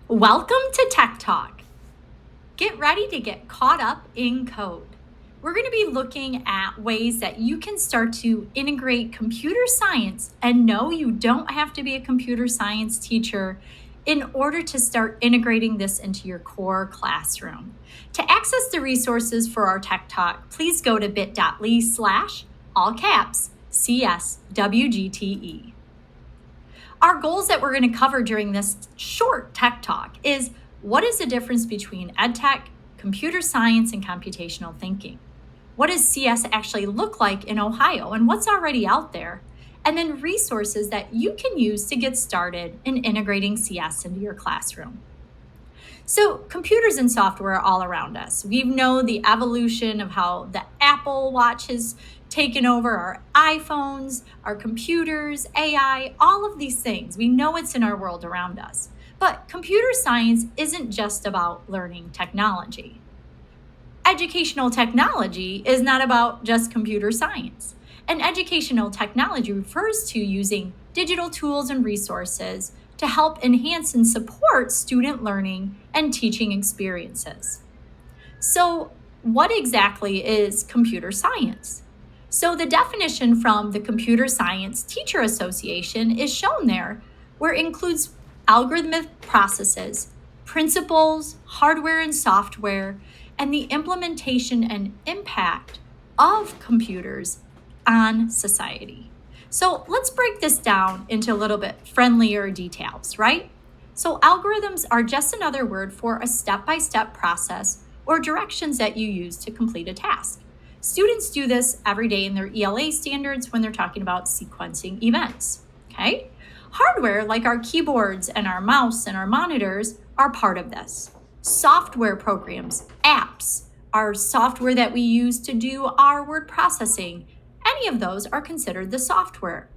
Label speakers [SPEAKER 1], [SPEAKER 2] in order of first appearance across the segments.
[SPEAKER 1] Welcome to Tech Talk. Get ready to get caught up in code. We're going to be looking at ways that you can start to integrate computer science, and no, you don't have to be a computer science teacher in order to start integrating this into your core classroom. To access the resources for our Tech Talk, please go to bit.ly/all caps CSWGTE. Our goals that we're going to cover during this short Tech Talk is what is the difference between EdTech, computer science, and computational thinking? What does CS actually look like in Ohio and what's already out there? And then resources that you can use to get started in integrating CS into your classroom. So computers and software are all around us. We know the evolution of how the Apple Watch has taken over our iPhones, our computers, AI, all of these things. We know it's in our world around us. But computer science isn't just about learning technology. Educational technology is not about just computer science. And educational technology refers to using digital tools and resources to help enhance and support student learning and teaching experiences. So, what exactly is computer science? So the definition from the Computer Science Teacher Association is shown there, where it includes algorithmic processes, principles, hardware and software, and the implementation and impact of computers on society. So let's break this down into a little bit friendlier details, right? So algorithms are just another word for a step-by-step process or directions that you use to complete a task. Students do this every day in their ELA standards when they're talking about sequencing events, okay? Hardware, like our keyboards and our mouse and our monitors, are part of this. Software programs, apps, our software that we use to do our word processing, any of those are considered the software.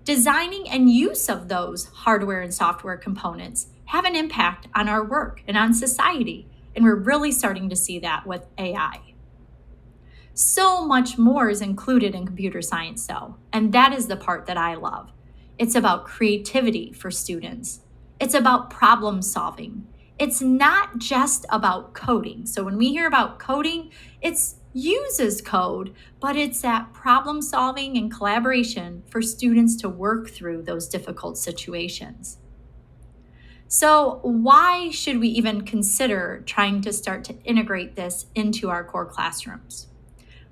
[SPEAKER 1] Designing and use of those hardware and software components have an impact on our work and on society, and we're really starting to see that with AI. So much more is included in computer science, though, and that is the part that I love. It's about creativity for students. It's about problem solving. It's not just about coding. So when we hear about coding, it uses code, but it's that problem solving and collaboration for students to work through those difficult situations. So why should we even consider trying to start to integrate this into our core classrooms?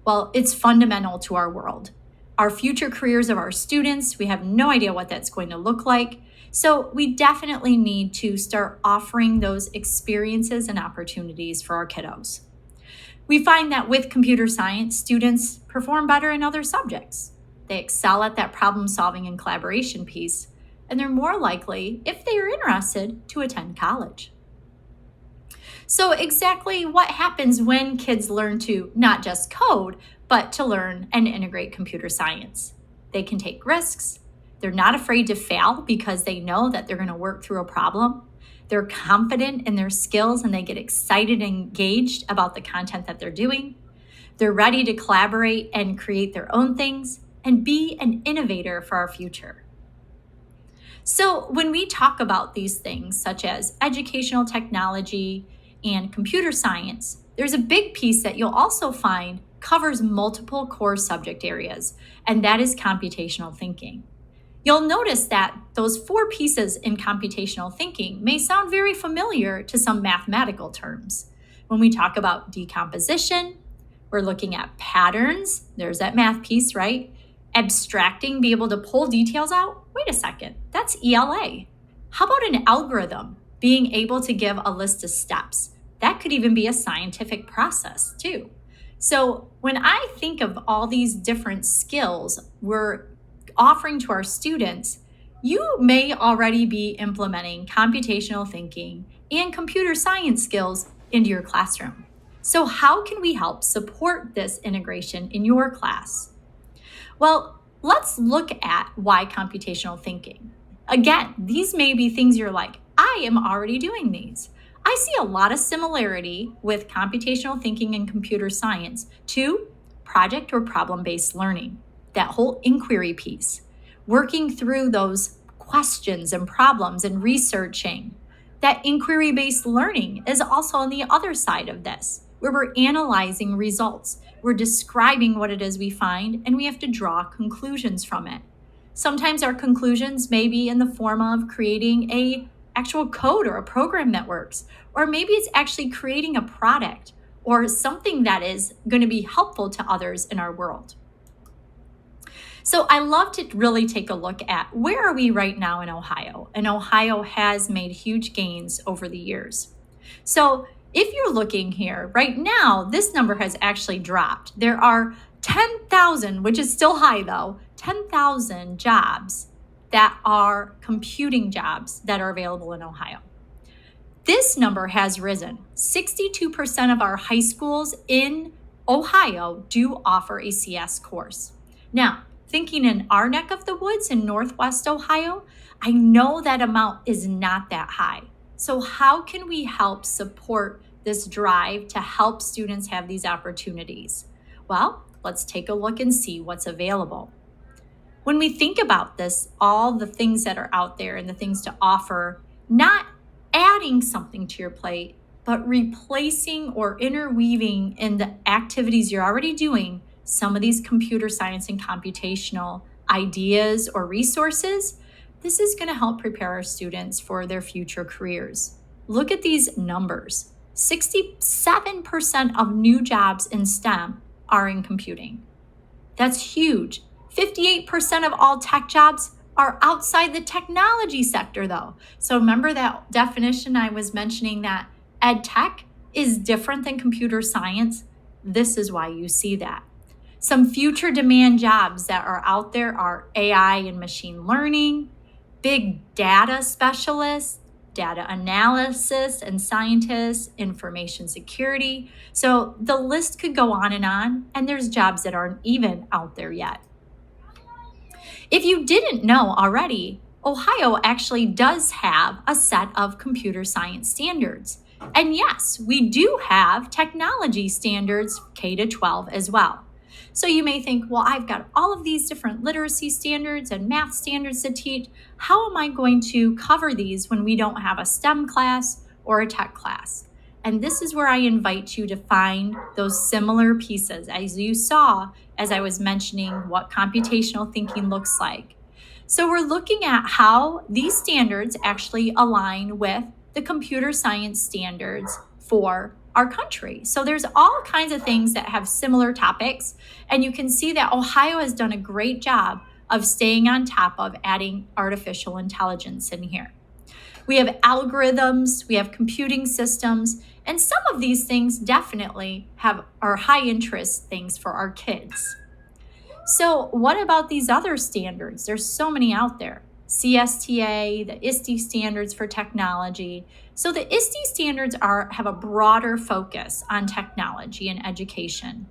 [SPEAKER 1] Well, it's fundamental to our world. Our future careers of our students, we have no idea what that's going to look like. So we definitely need to start offering those experiences and opportunities for our kiddos. We find that with computer science, students perform better in other subjects. They excel at that problem solving and collaboration piece, and they're more likely, if they are interested, to attend college. So exactly what happens when kids learn to not just code, but to learn and integrate computer science? They can take risks. They're not afraid to fail because they know that they're going to work through a problem. They're confident in their skills and they get excited and engaged about the content that they're doing. They're ready to collaborate and create their own things and be an innovator for our future. So when we talk about these things, such as educational technology and computer science, there's a big piece that you'll also find covers multiple core subject areas, and that is computational thinking. You'll notice that those 4 pieces in computational thinking may sound very familiar to some mathematical terms. When we talk about decomposition, we're looking at patterns. There's that math piece, right? Abstracting, be able to pull details out. Wait a second, that's ELA. How about an algorithm? Being able to give a list of steps. That could even be a scientific process too. So when I think of all these different skills we're offering to our students, you may already be implementing computational thinking and computer science skills into your classroom. So how can we help support this integration in your class? Well, let's look at why computational thinking. Again, these may be things you're like, I am already doing these. I see a lot of similarity with computational thinking and computer science to project or problem-based learning, that whole inquiry piece, working through those questions and problems and researching. That inquiry-based learning is also on the other side of this, where we're analyzing results. We're describing what it is we find, and we have to draw conclusions from it. Sometimes our conclusions may be in the form of creating a actual code or a program that works, or maybe it's actually creating a product or something that is going to be helpful to others in our world. So I love to really take a look at where are we right now in Ohio, and Ohio has made huge gains over the years. So if you're looking here right now, this number has actually dropped. There are 10,000, which is still high though, 10,000 jobs that are computing jobs that are available in Ohio. This number has risen. 62% of our high schools in Ohio do offer a CS course. Now, thinking in our neck of the woods in Northwest Ohio, I know that amount is not that high. So how can we help support this drive to help students have these opportunities? Well, let's take a look and see what's available. When we think about this, all the things that are out there and the things to offer, not adding something to your plate, but replacing or interweaving in the activities you're already doing some of these computer science and computational ideas or resources, this is going to help prepare our students for their future careers. Look at these numbers. 67% of new jobs in STEM are in computing. That's huge. 58% of all tech jobs are outside the technology sector though. So remember that definition I was mentioning, that ed tech is different than computer science? This is why you see that. Some future demand jobs that are out there are AI and machine learning, big data specialists, data analysis and scientists, information security. So the list could go on, and there's jobs that aren't even out there yet. If you didn't know already, Ohio actually does have a set of computer science standards. And yes, we do have technology standards K-12 as well. So you may think, well, I've got all of these different literacy standards and math standards to teach. How am I going to cover these when we don't have a STEM class or a tech class? And this is where I invite you to find those similar pieces, as you saw as I was mentioning what computational thinking looks like. So we're looking at how these standards actually align with the computer science standards for our country. So there's all kinds of things that have similar topics, and you can see that Ohio has done a great job of staying on top of adding artificial intelligence in here. We have algorithms, we have computing systems, and some of these things definitely are high interest things for our kids. So what about these other standards? There's so many out there. CSTA, the ISTE standards for technology. So the ISTE standards have a broader focus on technology and education.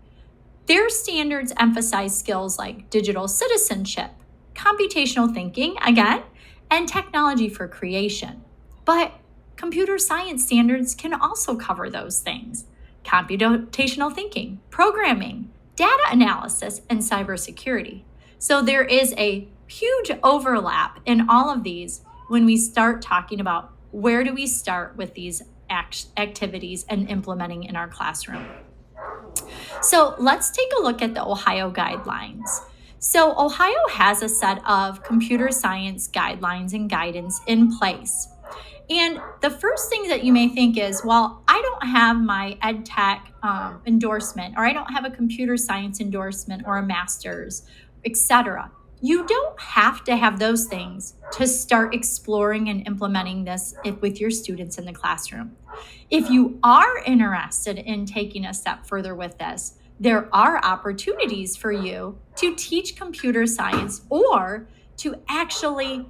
[SPEAKER 1] Their standards emphasize skills like digital citizenship, computational thinking, again, and technology for creation. But computer science standards can also cover those things: computational thinking, programming, data analysis, and cybersecurity. So there is a huge overlap in all of these when we start talking about where do we start with these activities and implementing in our classroom. So let's take a look at the Ohio guidelines. So Ohio has a set of computer science guidelines and guidance in place. And the first thing that you may think is, well, I don't have my ed tech endorsement, or I don't have a computer science endorsement or a master's, etc. You don't have to have those things to start exploring and implementing this with your students in the classroom. If you are interested in taking a step further with this, there are opportunities for you to teach computer science or to actually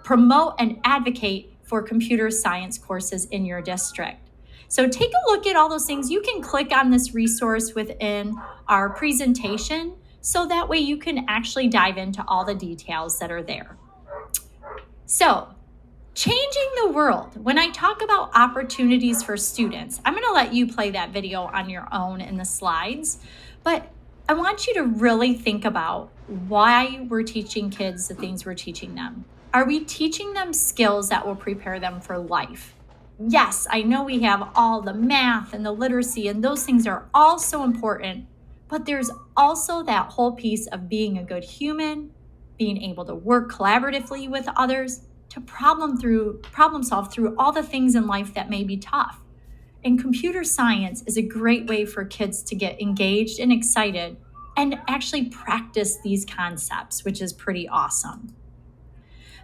[SPEAKER 1] promote and advocate for computer science courses in your district. So take a look at all those things. You can click on this resource within our presentation, so that way you can actually dive into all the details that are there. So, changing the world. When I talk about opportunities for students, I'm going to let you play that video on your own in the slides, but I want you to really think about why we're teaching kids the things we're teaching them. Are we teaching them skills that will prepare them for life? yes, I know we have all the math and the literacy, and those things are all so important, but there's also that whole piece of being a good human, being able to work collaboratively with others, to problem solve through all the things in life that may be tough. And computer science is a great way for kids to get engaged and excited and actually practice these concepts, which is pretty awesome.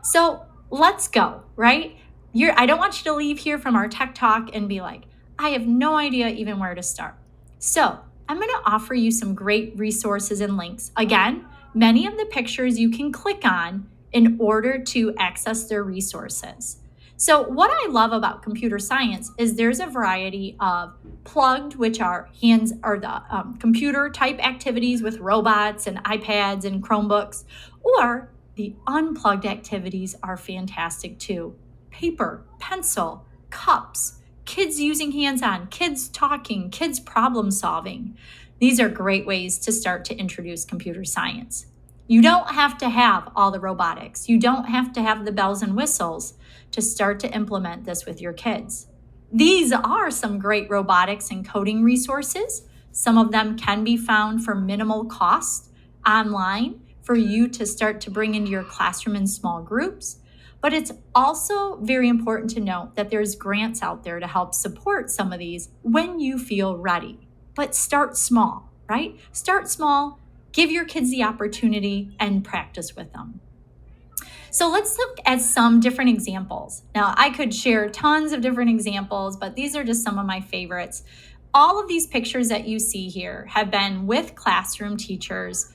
[SPEAKER 1] So let's go, right? I don't want you to leave here from our tech talk and be like, I have no idea even where to start. So I'm going to offer you some great resources and links. Again, many of the pictures you can click on in order to access their resources. So what I love about computer science is there's a variety of plugged, which are the computer type activities with robots and iPads and Chromebooks, or the unplugged activities are fantastic too. Paper, pencil, cups, kids using hands-on, kids talking, kids problem solving. These are great ways to start to introduce computer science. You don't have to have all the robotics. You don't have to have the bells and whistles to start to implement this with your kids. These are some great robotics and coding resources. Some of them can be found for minimal cost online for you to start to bring into your classroom in small groups. But it's also very important to note that there's grants out there to help support some of these when you feel ready. But start small, right? Start small, give your kids the opportunity, and practice with them. So let's look at some different examples. Now, I could share tons of different examples, but these are just some of my favorites. All of these pictures that you see here have been with classroom teachers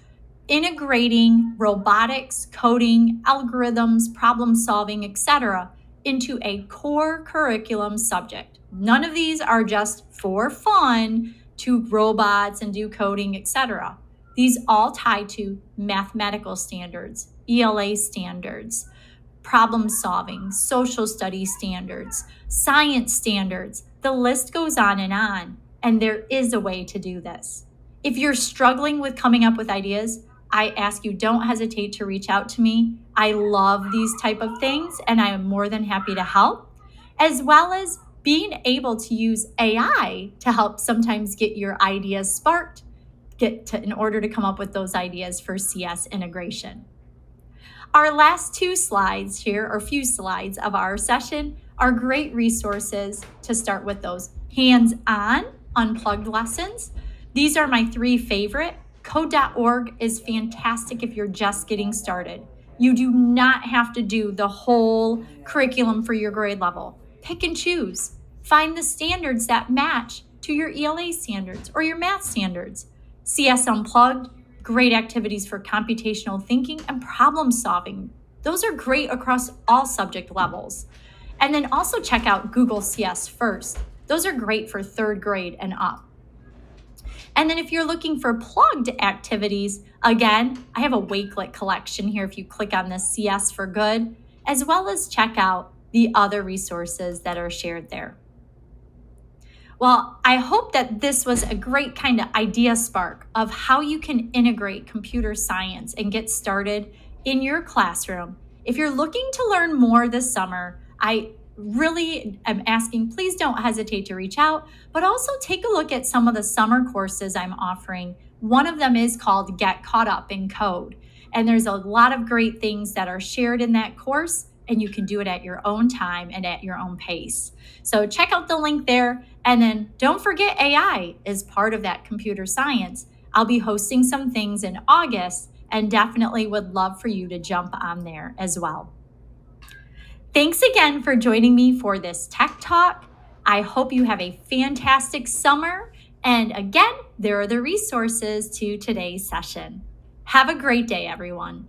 [SPEAKER 1] integrating robotics, coding, algorithms, problem solving, etc., into a core curriculum subject. None of these are just for fun to robots and do coding, etc. These all tie to mathematical standards, ELA standards, problem solving, social studies standards, science standards. The list goes on, and there is a way to do this. If you're struggling with coming up with ideas, I ask you, don't hesitate to reach out to me. I love these type of things, and I am more than happy to help, as well as being able to use AI to help sometimes get your ideas sparked, in order to come up with those ideas for CS integration. Our last two slides here, or few slides of our session, are great resources to start with those hands-on unplugged lessons. These are my three favorite. Code.org is fantastic if you're just getting started. You do not have to do the whole curriculum for your grade level. Pick and choose. Find the standards that match to your ELA standards or your math standards. CS Unplugged, great activities for computational thinking and problem solving. Those are great across all subject levels. And then also check out Google CS First. Those are great for third grade and up. And then if you're looking for plugged activities, again, I have a Wakelet collection here if you click on this CS for Good, as well as check out the other resources that are shared there. Well, I hope that this was a great kind of idea spark of how you can integrate computer science and get started in your classroom. If you're looking to learn more this summer, I really am asking, please don't hesitate to reach out, but also take a look at some of the summer courses I'm offering. One of them is called Get Caught Up in Code. And there's a lot of great things that are shared in that course, and you can do it at your own time and at your own pace. So check out the link there. And then don't forget AI is part of that computer science. I'll be hosting some things in August and definitely would love for you to jump on there as well. Thanks again for joining me for this Tech Talk. I hope you have a fantastic summer. And again, there are the resources to today's session. Have a great day, everyone.